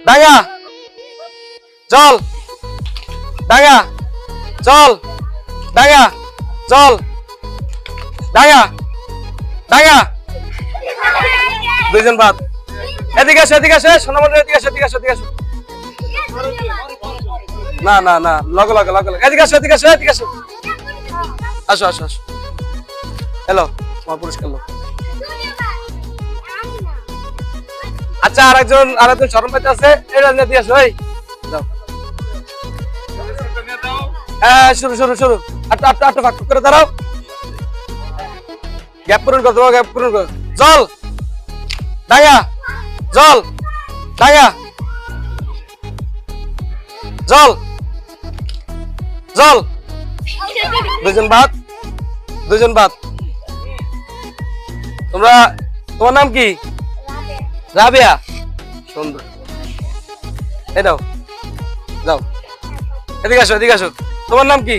ডাঙ্গা জল ডাঙ্গা জল ডাঙ্গা জল ডাঙ্গা ডাঙ্গা দুইজন বাদ এদিকে আসে সোনামণি এদিকে আসো না না না লগে এদিকে আসো আসো হ্যালো তোমার পুরস্কার লো আচ্ছা আরেকজন শরম পাইতে আছে এটা নিয়ে দিয়ে আসো এই যাও হ্যাঁ শুরু আটটা ফাঁক করে দাঁড়াও গ্যাপ পূরণ কর জল ডাঙ্গা জল ডাঙ্গা জল দুইজন বাদ তোমার নাম কি রাবিয়া সুন্দর এই দাও যাও এদিকে আসো তোমার নাম কি